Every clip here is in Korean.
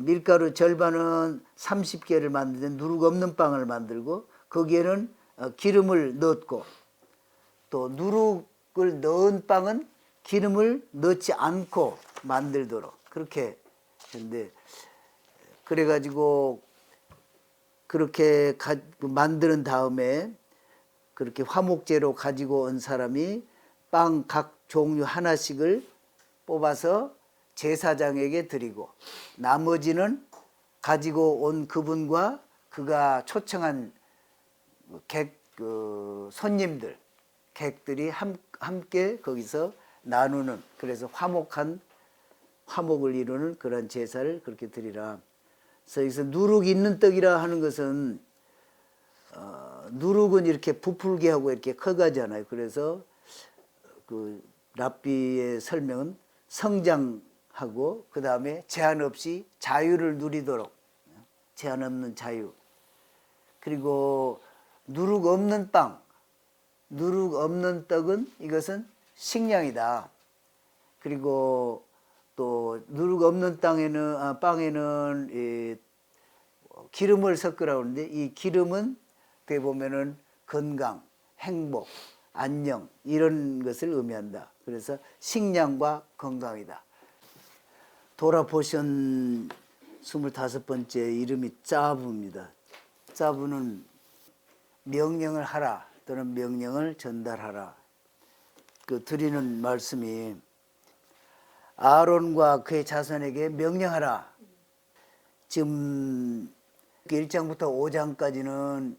밀가루 절반은 30개를 만드는 누룩 없는 빵을 만들고 거기에는 기름을 넣었고 또 누룩을 넣은 빵은 기름을 넣지 않고 만들도록 그렇게 했는데 그래가지고 그렇게 만드는 다음에 그렇게 화목제로 가지고 온 사람이 빵 각 종류 하나씩을 뽑아서 제사장에게 드리고 나머지는 가지고 온 그분과 그가 초청한 손님들, 객들이 함께 거기서 나누는 그래서 화목을 이루는 그런 제사를 그렇게 드리라. 그래서 여기서 누룩 있는 떡이라 하는 것은 누룩은 이렇게 부풀게 하고 이렇게 커가잖아요. 그래서 그 랍비의 설명은 성장하고 그 다음에 제한 없이 자유를 누리도록 제한 없는 자유. 그리고 누룩 없는 빵, 누룩 없는 떡은 이것은 식량이다. 그리고 또 누룩 없는 빵에는 기름을 섞으라고 하는데 이 기름은 어떻게 보면은 건강, 행복, 안녕 이런 것을 의미한다. 그래서 식량과 건강이다. 도라포션 25번째 이름이 짜부입니다. 짜부는 명령을 하라 또는 명령을 전달하라. 그 드리는 말씀이 아론과 그의 자손에게 명령하라. 지금 1장부터 5장까지는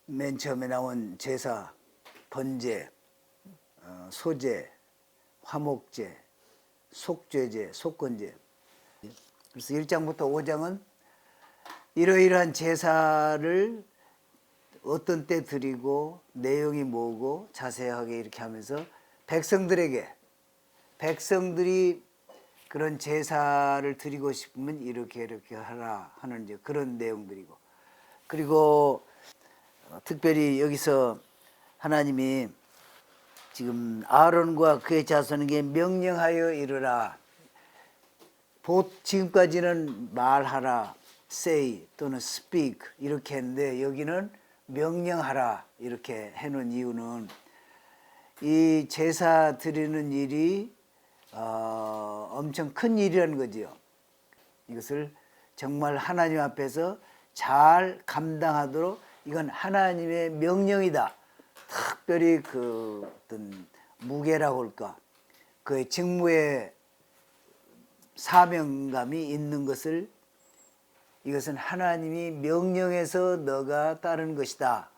맨 처음에 나온 제사, 번제, 소제, 화목제, 속죄제, 속건제. 그래서 1장부터 5장은 이러이러한 제사를 어떤 때 드리고 내용이 뭐고 자세하게 이렇게 하면서 백성들이 그런 제사를 드리고 싶으면 이렇게 하라 하는 이제 그런 내용들이고 그리고 특별히 여기서 하나님이 지금 아론과 그의 자손에게 명령하여 이르라. 지금까지는 말하라, say 또는 speak 이렇게 했는데 여기는 명령하라 이렇게 해놓은 이유는 이 제사 드리는 일이 엄청 큰 일이라는 거지요. 이것을 정말 하나님 앞에서 잘 감당하도록 이건 하나님의 명령이다. 특별히 그 어떤 무게라고 할까 그의 직무에 사명감이 있는 것을 이것은 하나님이 명령해서 너가 따르는 것이다.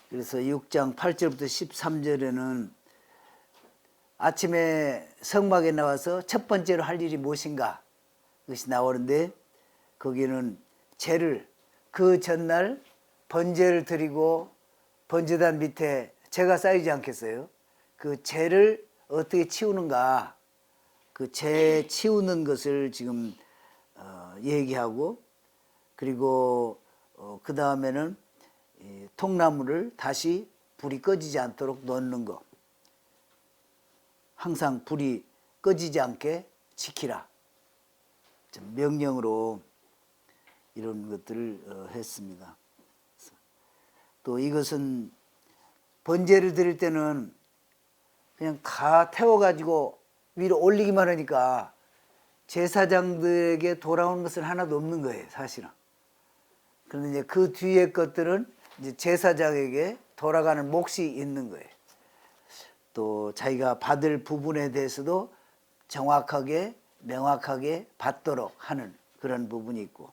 그래서 6장 8절부터 13절에는 아침에 성막에 나와서 첫 번째로 할 일이 무엇인가 그것이 나오는데 거기는 죄를 그 전날 번제를 드리고 번제단 밑에 죄가 쌓이지 않겠어요? 그 죄를 어떻게 치우는가 그 죄 치우는 것을 지금 얘기하고 그리고 그 다음에는 통나무를 다시 불이 꺼지지 않도록 넣는 거 항상 불이 꺼지지 않게 지키라 명령으로 이런 것들을 했습니다. 또 이것은 번제를 드릴 때는 그냥 다 태워가지고 위로 올리기만 하니까 제사장들에게 돌아오는 것은 하나도 없는 거예요, 사실은. 그런데 이제 그 뒤에 것들은 이제 제사장에게 돌아가는 몫이 있는 거예요. 또 자기가 받을 부분에 대해서도 정확하게, 명확하게 받도록 하는 그런 부분이 있고,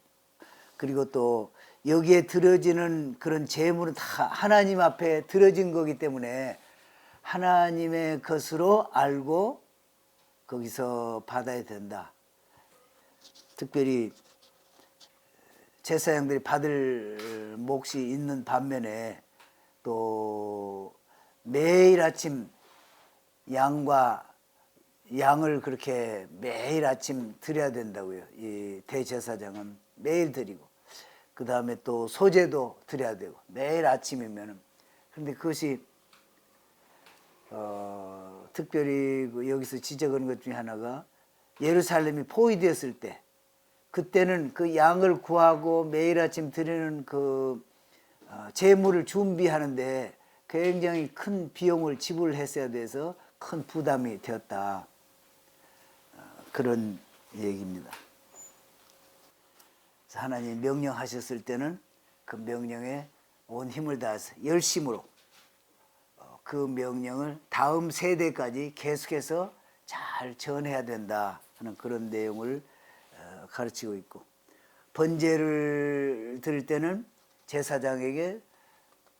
그리고 또 여기에 드려지는 그런 제물은 다 하나님 앞에 드려진 거기 때문에 하나님의 것으로 알고 거기서 받아야 된다. 특별히 제사장들이 받을 몫이 있는 반면에 또 매일 아침 양을 그렇게 매일 아침 드려야 된다고요. 이 대제사장은 매일 드리고 그 다음에 또 소제도 드려야 되고 매일 아침이면은 그런데 그것이 특별히 여기서 지적하는 것 중에 하나가 예루살렘이 포위되었을 때 그때는 그 양을 구하고 매일 아침 드리는 그 제물을 준비하는데 굉장히 큰 비용을 지불했어야 돼서 큰 부담이 되었다. 그런 얘기입니다. 하나님 명령하셨을 때는 그 명령에 온 힘을 다해서 열심으로 그 명령을 다음 세대까지 계속해서 잘 전해야 된다 하는 그런 내용을 가르치고 있고, 번제를 드릴 때는 제사장에게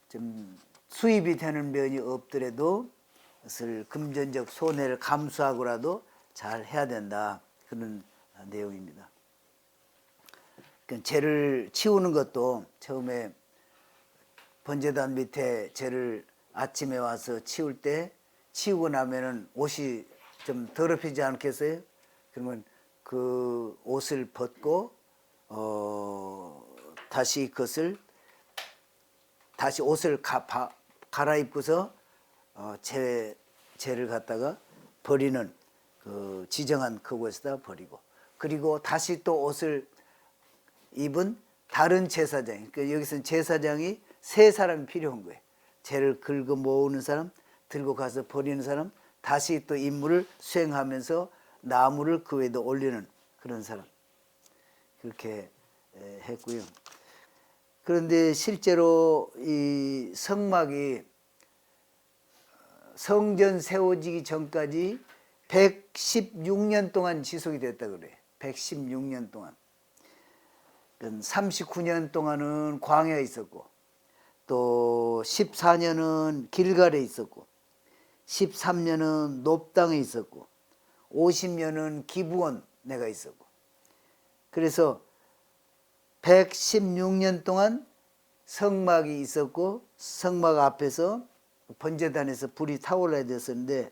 좀 수입이 되는 면이 없더라도 그것을 금전적 손해를 감수하고라도 잘 해야 된다, 그런 내용입니다. 그러니까 죄를 치우는 것도 처음에 번제단 밑에 죄를 아침에 와서 치울 때 치우고 나면은 옷이 좀 더럽히지 않겠어요? 그러면 그 옷을 벗고 다시 그것을 다시 옷을 갈아입고서 죄를 갖다가 버리는 그 지정한 그곳에다 버리고, 그리고 다시 또 옷을 입은 다른 제사장, 그러니까 여기서는 제사장이 세 사람이 필요한 거예요. 죄를 긁어 모으는 사람, 들고 가서 버리는 사람, 다시 또 임무를 수행하면서 나무를 그 위에다 올리는 그런 사람, 그렇게 했고요. 그런데 실제로 이 성막이 성전 세워지기 전까지 116년 동안 지속이 됐다 그래요. 116년 동안. 39년 동안은 광야에 있었고, 또 14년은 길갈에 있었고, 13년은 높당에 있었고, 50년은 기브온 내가 있었고, 그래서 116년 동안 성막이 있었고, 성막 앞에서 번제단에서 불이 타올라야 됐었는데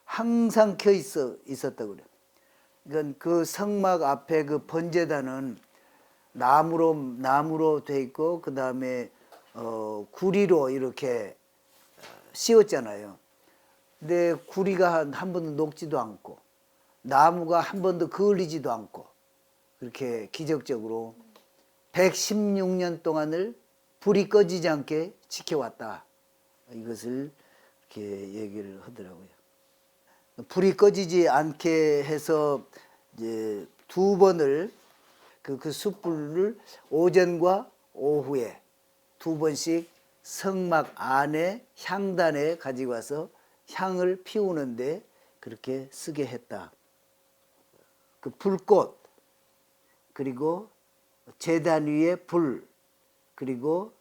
항상 켜 있었다고 그래요. 그러니까 그 성막 앞에 그 번제단은 나무로 돼 있고, 그 다음에 구리로 이렇게 씌웠잖아요. 근데 구리가 한 번도 녹지도 않고 나무가 한 번도 그을리지도 않고 그렇게 기적적으로 116년 동안을 불이 꺼지지 않게 지켜왔다. 이것을 이렇게 얘기를 하더라고요. 불이 꺼지지 않게 해서 이제 두 번을 그 숯불을 오전과 오후에 두 번씩 성막 안에 향단에 가지고 와서 향을 피우는데 그렇게 쓰게 했다. 그 불꽃, 그리고 제단 위에 불, 그리고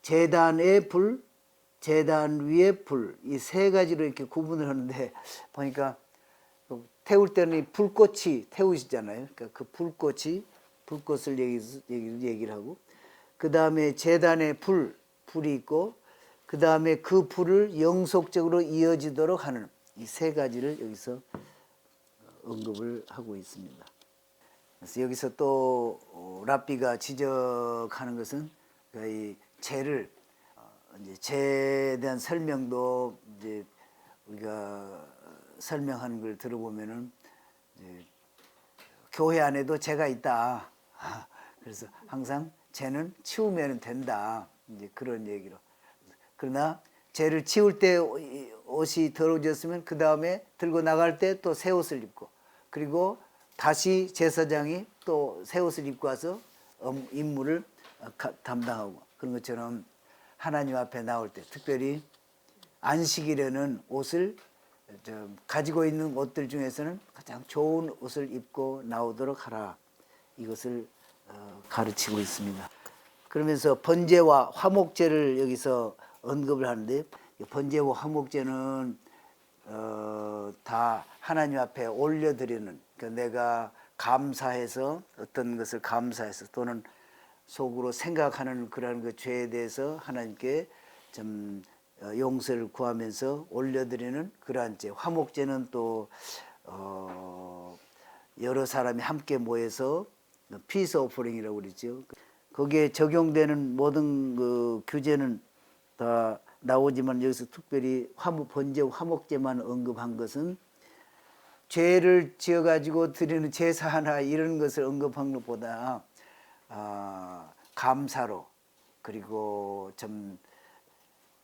제단의 불, 제단 위에 불, 이 세 가지로 이렇게 구분을 하는데 보니까 태울 때는 불꽃이 태우시잖아요. 그러니까 그 불꽃을 얘기를 하고, 그 다음에 제단에 불이 있고, 그 다음에 그 불을 영속적으로 이어지도록 하는 이 세 가지를 여기서 언급을 하고 있습니다. 그래서 여기서 또 랍비가 지적하는 것은 이 죄를 이제 죄에 대한 설명도 이제 우리가 설명하는 걸 들어보면은 이제 교회 안에도 죄가 있다. 그래서 항상 죄는 치우면 된다. 이제 그런 얘기로. 그러나 죄를 치울 때 옷이 더러워졌으면 그 다음에 들고 나갈 때 또 새 옷을 입고, 그리고 다시 제사장이 또 새 옷을 입고 와서 임무를 담당하고, 그런 것처럼 하나님 앞에 나올 때 특별히 안식일에는 옷을 가지고 있는 옷들 중에서는 가장 좋은 옷을 입고 나오도록 하라. 이것을 가르치고 있습니다. 그러면서 번제와 화목제를 여기서 언급을 하는데, 번제와 화목제는 다 하나님 앞에 올려드리는, 그러니까 내가 감사해서 어떤 것을 감사해서 또는 속으로 생각하는 그런 그 죄에 대해서 하나님께 좀 용서를 구하면서 올려드리는 그러한 죄. 화목제는 또 여러 사람이 함께 모여서 피스 오퍼링이라고 그러죠. 거기에 적용되는 모든 그 규제는 다 나오지만 여기서 특별히 번제 화목제만 언급한 것은 죄를 지어가지고 드리는 제사 하나 이런 것을 언급한 것보다 감사로, 그리고 좀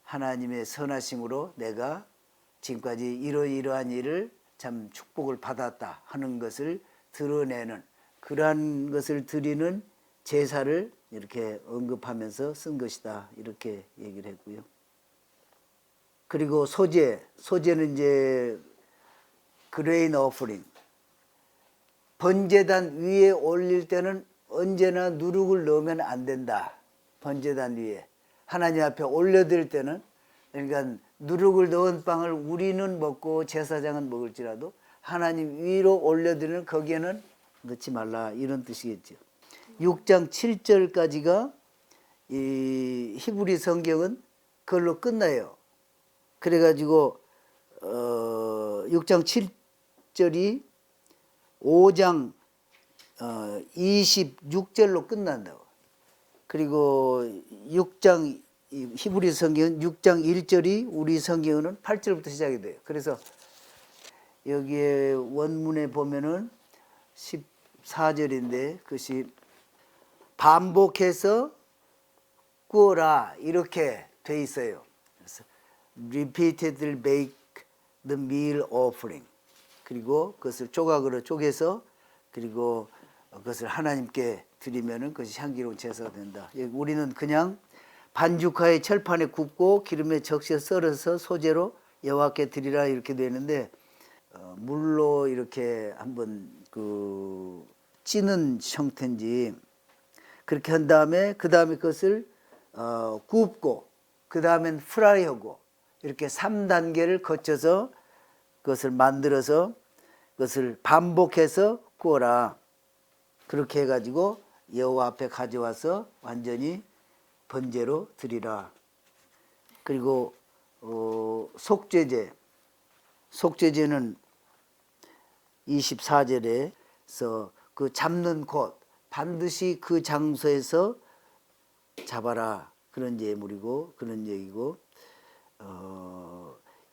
하나님의 선하심으로 내가 지금까지 이러이러한 일을 참 축복을 받았다 하는 것을 드러내는 그러한 것을 드리는 제사를 이렇게 언급하면서 쓴 것이다, 이렇게 얘기를 했고요. 그리고 소제는 이제 그레인 오프링, 번제단 위에 올릴 때는 언제나 누룩을 넣으면 안 된다. 번제단 위에 하나님 앞에 올려드릴 때는, 그러니까 누룩을 넣은 빵을 우리는 먹고 제사장은 먹을지라도 하나님 위로 올려드리는 거기에는 넣지 말라, 이런 뜻이겠죠. 6장 7절까지가 이 히브리 성경은 그걸로 끝나요. 그래가지고 6장 7절이 5장 26절로 끝난다고. 그리고 6장 히브리 성경은 6장 1절이 우리 성경은 8절부터 시작이 돼요. 그래서 여기에 원문에 보면은 14절인데 그것이 반복해서 구워라 이렇게 돼 있어요. 그래서 repeatedly bake the meal offering. 그리고 그것을 조각으로 쪼개서 그리고 그것을 하나님께 드리면은 그것이 향기로운 제사가 된다. 우리는 그냥 반죽하에 철판에 굽고 기름에 적셔 썰어서 소재로 여호와께 드리라 이렇게 되는데, 물로 이렇게 한번 그 찌는 형태인지 그렇게 한 다음에 그 다음에 그것을 굽고 그 다음엔 프라이하고 이렇게 3단계를 거쳐서 그것을 만들어서 그것을 반복해서 구워라. 그렇게 해가지고 여호와 앞에 가져와서 완전히 번제로 드리라. 그리고 속죄제는 24절에서 그 잡는 곳 반드시 그 장소에서 잡아라, 그런 예물이고 그런 얘기고,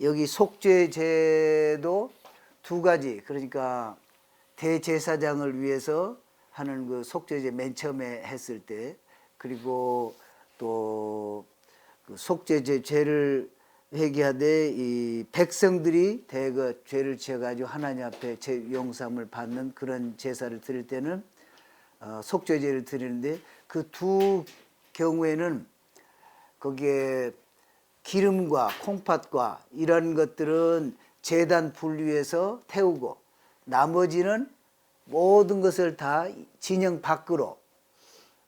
여기 속죄제도 두 가지, 그러니까 대제사장을 위해서 하는 그 속죄제 맨 처음에 했을 때, 그리고 또 그 속죄제 죄를 회개하되 이 백성들이 대거 죄를 지어가지고 하나님 앞에 용서함을 받는 그런 제사를 드릴 때는 속죄제를 드리는데, 그 두 경우에는 거기에 기름과 콩팥과 이런 것들은 제단 불 위에서 태우고 나머지는 모든 것을 다 진영 밖으로,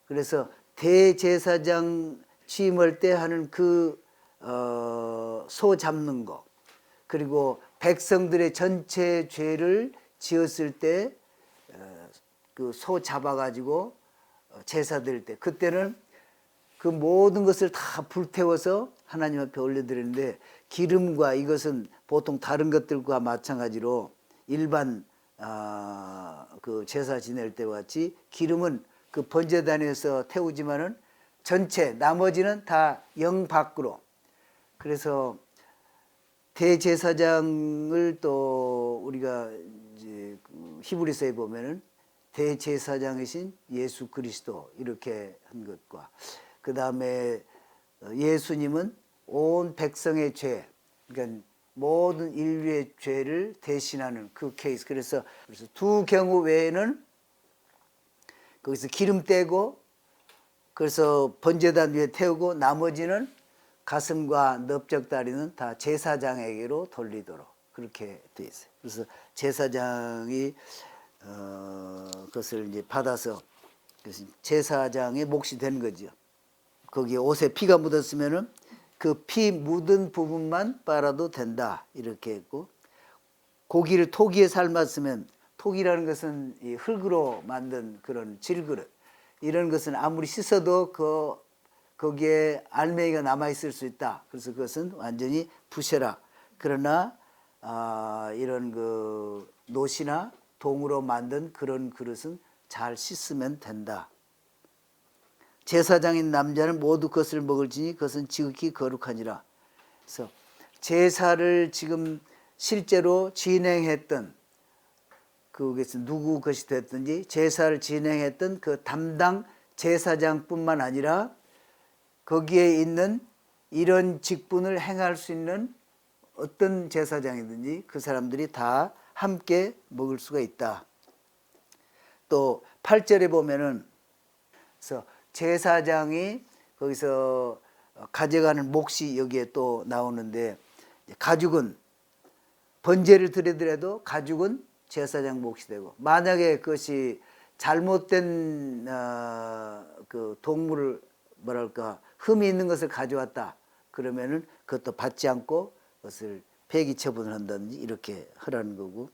그래서 대제사장 취임할 때 하는 그 소 잡는 거, 그리고 백성들의 전체 죄를 지었을 때 그 소 잡아가지고 제사 드릴 때, 그때는 그 모든 것을 다 불태워서 하나님 앞에 올려드리는데, 기름과 이것은 보통 다른 것들과 마찬가지로 일반 그 제사 지낼 때와 같이 기름은 그 번제단에서 태우지만은 전체 나머지는 다 영 밖으로. 그래서 대제사장을 또 우리가 이제 히브리서에 보면은 대제사장이신 예수 그리스도 이렇게 한 것과, 그 다음에 예수님은 온 백성의 죄, 그러니까 모든 인류의 죄를 대신하는 그 케이스. 그래서 두 경우 외에는 거기서 기름 떼고 그래서 번제단 위에 태우고 나머지는 가슴과 넓적다리는 다 제사장에게로 돌리도록 그렇게 돼 있어요. 그래서 제사장이 그것을 이제 받아서 제사장의 몫이 된 거죠. 거기에 옷에 피가 묻었으면은 그 피 묻은 부분만 빨아도 된다 이렇게 했고, 고기를 토기에 삶았으면, 토기라는 것은 이 흙으로 만든 그런 질그릇, 이런 것은 아무리 씻어도 거기에 알맹이가 남아있을 수 있다. 그래서 그것은 완전히 부셔라. 그러나 이런 그 놋이나 동으로 만든 그런 그릇은 잘 씻으면 된다. 제사장인 남자는 모두 그것을 먹을지니 그것은 지극히 거룩하니라. 그래서 제사를 지금 실제로 진행했던 그것이 누구 것이 됐든지 제사를 진행했던 그 담당 제사장뿐만 아니라 거기에 있는 이런 직분을 행할 수 있는 어떤 제사장이든지 그 사람들이 다 함께 먹을 수가 있다. 또 8절에 보면은 그래서 제사장이 거기서 가져가는 몫이 여기에 또 나오는데, 가죽은 번제를 드리더라도 가죽은 제사장 몫이 되고, 만약에 그것이 잘못된 그 동물을 뭐랄까 흠이 있는 것을 가져왔다 그러면은 그것도 받지 않고 그것을 폐기 처분을 한다든지 이렇게 하라는 거고,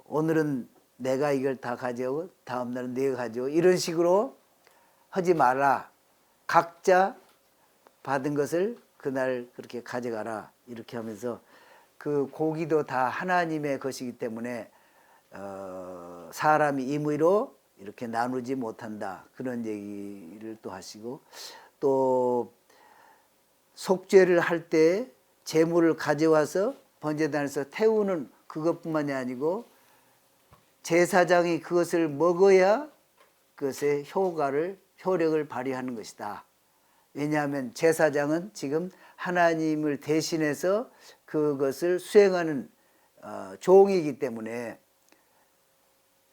오늘은 내가 이걸 다 가져오고 다음 날은 내가 가져오고 이런 식으로 하지 마라. 각자 받은 것을 그날 그렇게 가져가라. 이렇게 하면서 그 고기도 다 하나님의 것이기 때문에 사람이 임의로 이렇게 나누지 못한다. 그런 얘기를 또 하시고, 또 속죄를 할 때 제물을 가져와서 번제단에서 태우는 그것뿐만이 아니고 제사장이 그것을 먹어야 그것의 효력을 발휘하는 것이다. 왜냐하면 제사장은 지금 하나님을 대신해서 그것을 수행하는 종이기 때문에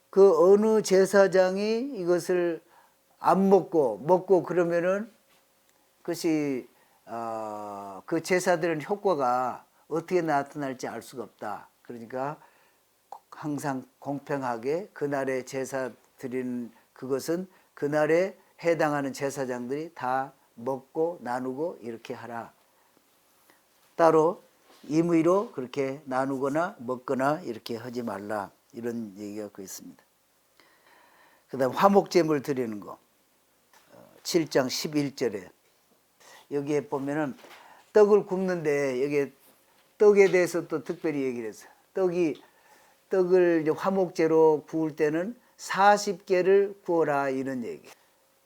그 어느 제사장이 이것을 안 먹고 그러면은 그것이 그 제사들은 효과가 어떻게 나타날지 알 수가 없다. 그러니까 항상 공평하게 그날의 제사 드리는 그것은 그날에 해당하는 제사장들이 다 먹고 나누고 이렇게 하라. 따로 임의로 그렇게 나누거나 먹거나 이렇게 하지 말라. 이런 얘기가 그 있습니다. 그 다음 화목제물 드리는 거 7장 11절에 여기에 보면은 떡을 굽는데 여기에 떡에 대해서 또 특별히 얘기를 했어요. 떡을 이제 화목제로 구울 때는 40개를 구워라 이런 얘기.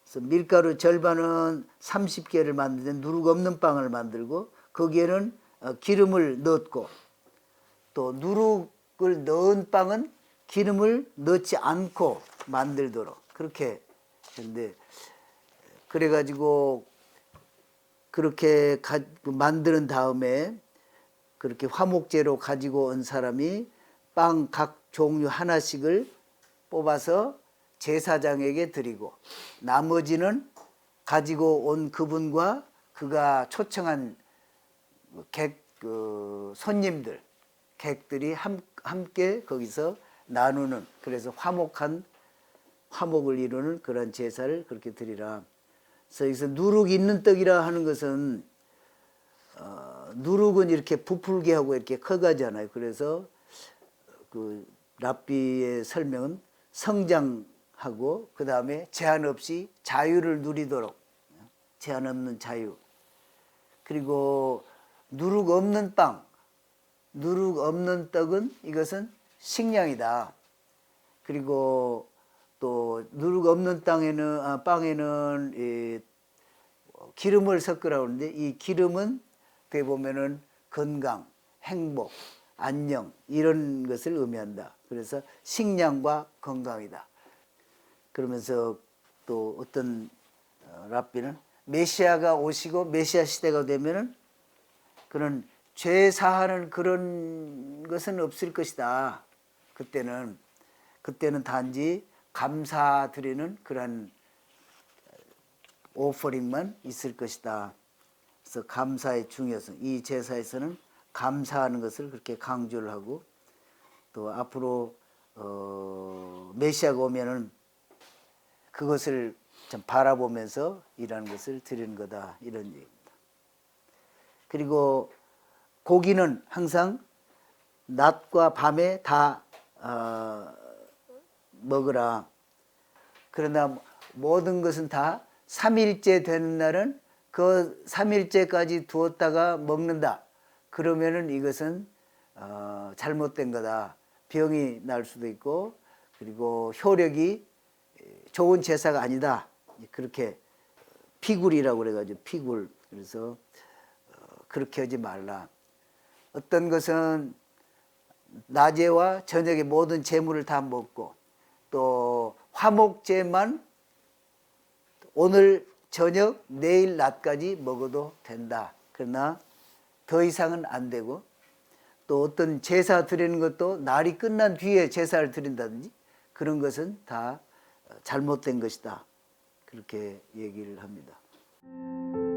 그래서 밀가루 절반은 30개를 만드는데 누룩 없는 빵을 만들고 거기에는 기름을 넣고, 또 누룩을 넣은 빵은 기름을 넣지 않고 만들도록 그렇게 했는데, 그래가지고 그렇게 만드는 다음에 그렇게 화목제로 가지고 온 사람이 빵 각 종류 하나씩을 뽑아서 제사장에게 드리고, 나머지는 가지고 온 그분과 그가 초청한 손님들, 객들이 함께 거기서 나누는, 그래서 화목을 이루는 그런 제사를 그렇게 드리라. 그래서 여기서 누룩 있는 떡이라 하는 것은 누룩은 이렇게 부풀게 하고 이렇게 커가잖아요. 그래서 그 랍비의 설명은 성장하고 그 다음에 제한 없이 자유를 누리도록, 제한 없는 자유. 그리고 누룩 없는 빵, 누룩 없는 떡은 이것은 식량이다. 그리고 또 누룩 없는 빵에는 기름을 섞으라고 하는데, 이 기름은 어떻게 보면은 건강, 행복, 안녕 이런 것을 의미한다. 그래서 식량과 건강이다. 그러면서 또 어떤 랍비는 메시아가 오시고 메시아 시대가 되면은 그런 죄 사하는 그런 것은 없을 것이다. 그때는 단지 감사드리는 그런 오퍼링만 있을 것이다. 그래서 감사의 중요성, 이 제사에서는 감사하는 것을 그렇게 강조를 하고, 또 앞으로 메시아가 오면은 그것을 좀 바라보면서 일하는 것을 드리는 거다, 이런 얘기입니다. 그리고 고기는 항상 낮과 밤에 다 먹으라. 그러나 모든 것은 다 3일째 되는 날은 그 3일째까지 두었다가 먹는다. 그러면은 이것은 잘못된 거다. 병이 날 수도 있고, 그리고 효력이 좋은 제사가 아니다. 그렇게 피굴이라고 그래가지고 피굴. 그래서 그렇게 하지 말라. 어떤 것은 낮에와 저녁에 모든 재물을 다 먹고 또 화목제만 오늘 저녁 내일 낮까지 먹어도 된다. 그러나 더 이상은 안 되고 또 어떤 제사 드리는 것도 날이 끝난 뒤에 제사를 드린다든지 그런 것은 다 잘못된 것이다. 그렇게 얘기를 합니다.